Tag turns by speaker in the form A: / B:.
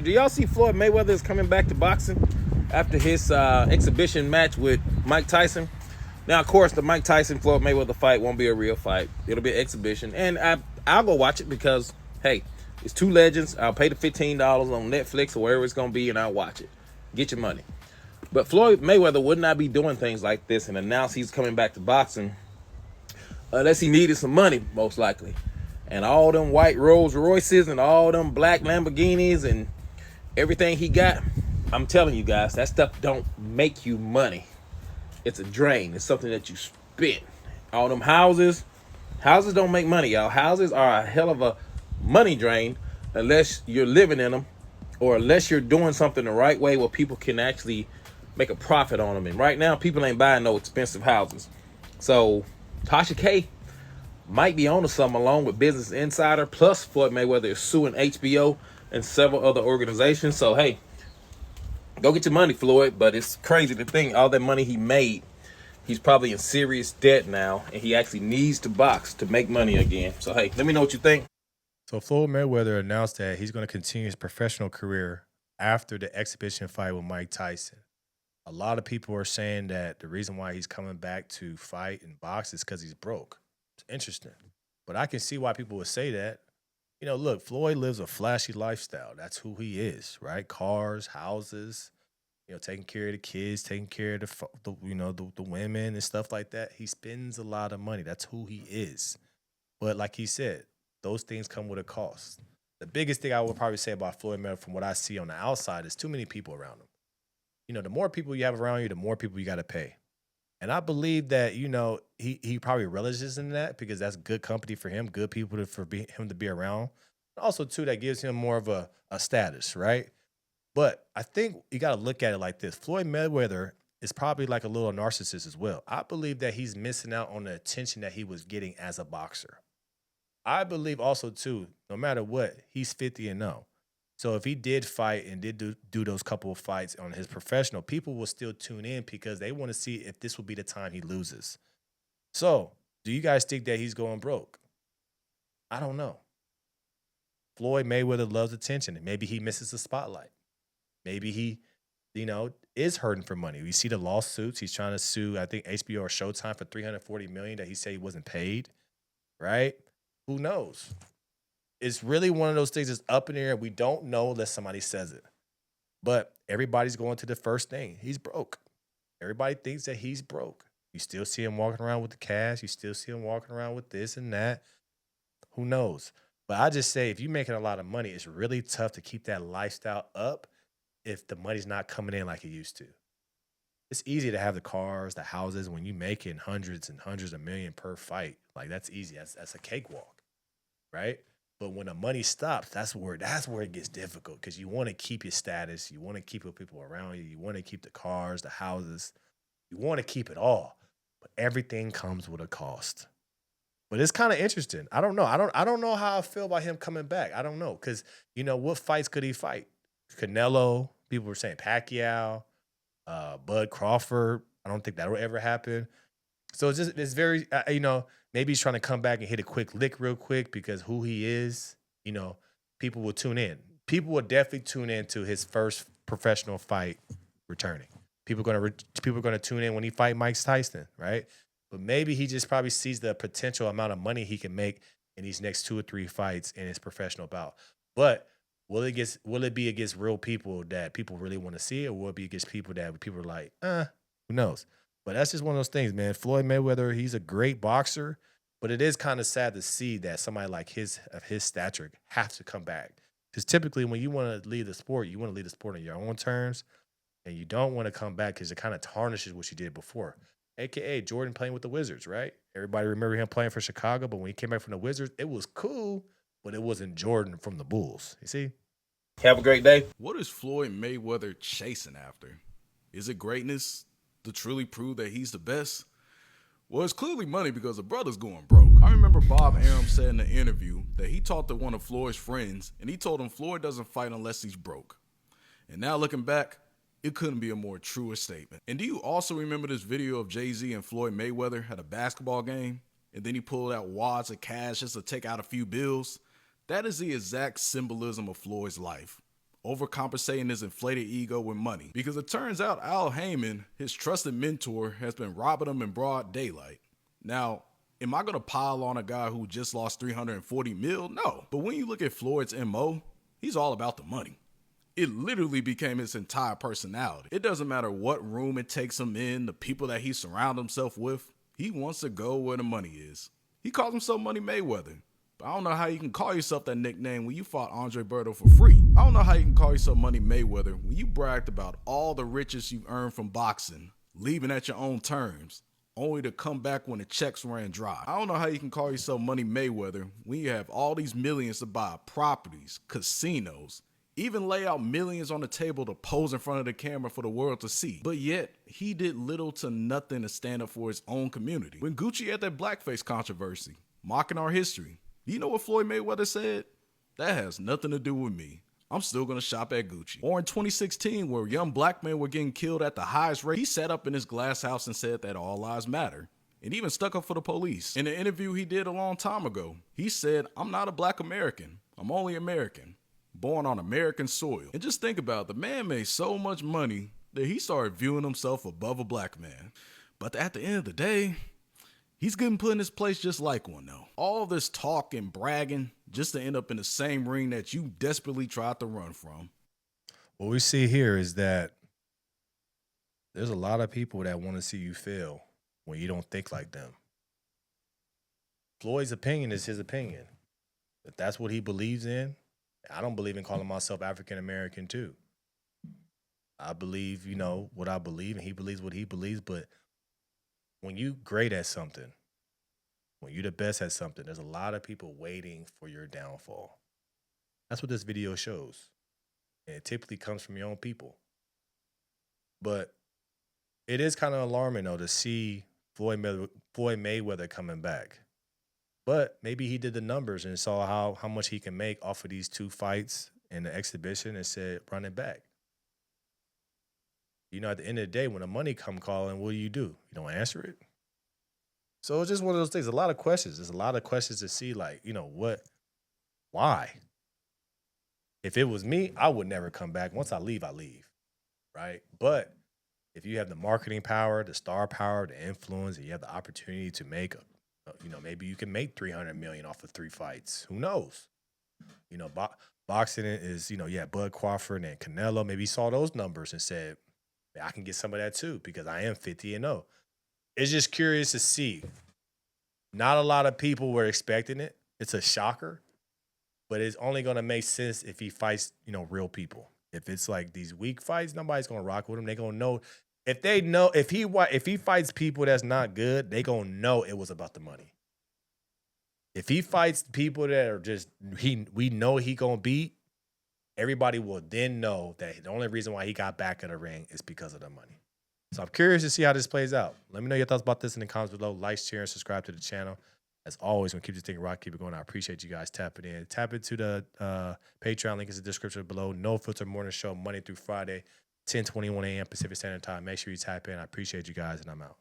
A: Do y'all see Floyd Mayweather is coming back to boxing after his exhibition match with Mike Tyson? Now, of course, the Mike Tyson Floyd Mayweather fight won't be a real fight. It'll be an exhibition, and I'll go watch it because hey, it's two legends. I'll pay the $15 on Netflix or wherever it's gonna be, and I'll watch it. Get your money. But Floyd Mayweather would not be doing things like this and announce he's coming back to boxing unless he needed some money, most likely. And all them white Rolls Royces and all them black Lamborghinis and everything he got, I'm telling you guys, that stuff don't make you money. It's a drain. It's something that you spend. All them houses don't make money, y'all. Houses are a hell of a money drain unless you're living in them or unless you're doing something the right way where people can actually make a profit on them. And right now, people ain't buying no expensive houses. So Tasha K might be onto something along with Business Insider. Plus, Floyd Mayweather is suing HBO and several other organizations. So, hey, go get your money, Floyd. But it's crazy to think all that money he made, he's probably in serious debt now, and he actually needs to box to make money again. So, hey, let me know what you think.
B: So Floyd Mayweather announced that he's going to continue his professional career after the exhibition fight with Mike Tyson. A lot of people are saying that the reason why he's coming back to fight and box is because he's broke. It's interesting. But I can see why people would say that. You know, look, Floyd lives a flashy lifestyle. That's who he is, right? Cars, houses, taking care of the kids, taking care of the women and stuff like that. He spends a lot of money. That's who he is. But like he said, those things come with a cost. The biggest thing I would probably say about Floyd Mayweather from what I see on the outside is too many people around him. The more people you have around you, the more people you got to pay. And I believe that, he probably relishes in that because that's good company for him, good people him to be around. Also, too, that gives him more of a status, right? But I think you got to look at it like this. Floyd Mayweather is probably like a little narcissist as well. I believe that he's missing out on the attention that he was getting as a boxer. I believe also, too, no matter what, he's 50-0. So if he did fight and did do those couple of fights on his professional, people will still tune in because they want to see if this will be the time he loses. So do you guys think that he's going broke? I don't know. Floyd Mayweather loves attention, and maybe he misses the spotlight. Maybe he, is hurting for money. We see the lawsuits. He's trying to sue, I think, HBO or Showtime for $340 million that he said he wasn't paid, right? Who knows? It's really one of those things that's up in the air. We don't know unless somebody says it. But everybody's going to the first thing. He's broke. Everybody thinks that he's broke. You still see him walking around with the cash. You still see him walking around with this and that. Who knows? But I just say if you're making a lot of money, it's really tough to keep that lifestyle up if the money's not coming in like it used to. It's easy to have the cars, the houses, when you making hundreds and hundreds of million per fight. Like that's easy. That's a cakewalk, right? But when the money stops, that's where it gets difficult because you want to keep your status, you want to keep the people around you, you want to keep the cars, the houses, you want to keep it all, but everything comes with a cost. But it's kind of interesting. I don't know. I don't know how I feel about him coming back. I don't know because what fights could he fight? Canelo. People were saying Pacquiao, Bud Crawford. I don't think that'll ever happen. So it's very maybe he's trying to come back and hit a quick lick real quick because who he is, people will tune in. People will definitely tune in to his first professional fight returning. People are gonna tune in when he fight Mike Tyson, right? But maybe he just probably sees the potential amount of money he can make in these next 2 or 3 fights in his professional bout. But will it be against real people that people really want to see, or will it be against people that people are like, who knows? But that's just one of those things, man. Floyd Mayweather, he's a great boxer, but it is kind of sad to see that somebody like his stature have to come back. Because typically, when you want to lead the sport, you want to lead the sport on your own terms, and you don't want to come back because it kind of tarnishes what you did before. AKA Jordan playing with the Wizards, right? Everybody remember him playing for Chicago, but when he came back from the Wizards, it was cool, but it wasn't Jordan from the Bulls. You see?
A: Have a great day.
C: What is Floyd Mayweather chasing after? Is it greatness to truly prove that he's the best? Well, it's clearly money because the brother's going broke. I remember Bob Arum said in the interview that he talked to one of Floyd's friends and he told him Floyd doesn't fight unless he's broke. And now looking back, it couldn't be a more truer statement. And do you also remember this video of Jay-Z and Floyd Mayweather at a basketball game? And then he pulled out wads of cash just to take out a few bills? That is the exact symbolism of Floyd's life. overcompensating his inflated ego with money. Because it turns out Al Heyman, his trusted mentor, has been robbing him in broad daylight. Now, am I going to pile on a guy who just lost $340 million? No. But when you look at Floyd's MO, he's all about the money. It literally became his entire personality. It doesn't matter what room it takes him in, the people that he surrounds himself with, he wants to go where the money is. He calls himself Money Mayweather. But I don't know how you can call yourself that nickname when you fought Andre Berto for free. I don't know how you can call yourself Money Mayweather when you bragged about all the riches you've earned from boxing, leaving at your own terms, only to come back when the checks ran dry. I don't know how you can call yourself Money Mayweather when you have all these millions to buy properties, casinos, even lay out millions on the table to pose in front of the camera for the world to see. But yet, he did little to nothing to stand up for his own community. When Gucci had that blackface controversy, mocking our history, do you know what Floyd Mayweather said? That has nothing to do with me. I'm still gonna shop at Gucci. Or in 2016, where young black men were getting killed at the highest rate, he sat up in his glass house and said that all lives matter, and even stuck up for the police. In an interview he did a long time ago, he said, "I'm not a black American. I'm only American, born on American soil." And just think about it, the man made so much money that he started viewing himself above a black man. But at the end of the day, he's getting put in his place just like one though. All this talk and bragging just to end up in the same ring that you desperately tried to run from.
B: What we see here is that there's a lot of people that want to see you fail when you don't think like them. Floyd's opinion is his opinion. If that's what he believes in, I don't believe in calling myself African American too. I believe, what I believe, and he believes what he believes. But when you great at something, when you're the best at something, there's a lot of people waiting for your downfall. That's what this video shows. And it typically comes from your own people. But it is kind of alarming, though, to see Floyd Mayweather coming back. But maybe he did the numbers and saw how much he can make off of these 2 fights in the exhibition and said, run it back. At the end of the day, when the money come calling, what do? You don't answer it. So it's just one of those things. A lot of questions. There's a lot of questions to see, why? If it was me, I would never come back. Once I leave, right? But if you have the marketing power, the star power, the influence, and you have the opportunity to make maybe you can make $300 million off of 3 fights. Who knows? Boxing is, Bud Crawford and Canelo. Maybe he saw those numbers and said, I can get some of that too because I am 50-0. It's just curious to see. Not a lot of people were expecting it. It's a shocker, but it's only going to make sense if he fights, real people. If it's like these weak fights, nobody's going to rock with him. They're going to know. If he fights people that's not good, they going to know it was about the money. If he fights people that are just we know he going to beat, everybody will then know that the only reason why he got back in the ring is because of the money. So I'm curious to see how this plays out. Let me know your thoughts about this in the comments below. Like, share, and subscribe to the channel. As always, we're going to keep this thing rock, keep it going. I appreciate you guys tapping in. Tap into the Patreon link in the description below. No Filter Morning Show, Monday through Friday, 10:21 a.m. Pacific Standard Time. Make sure you tap in. I appreciate you guys, and I'm out.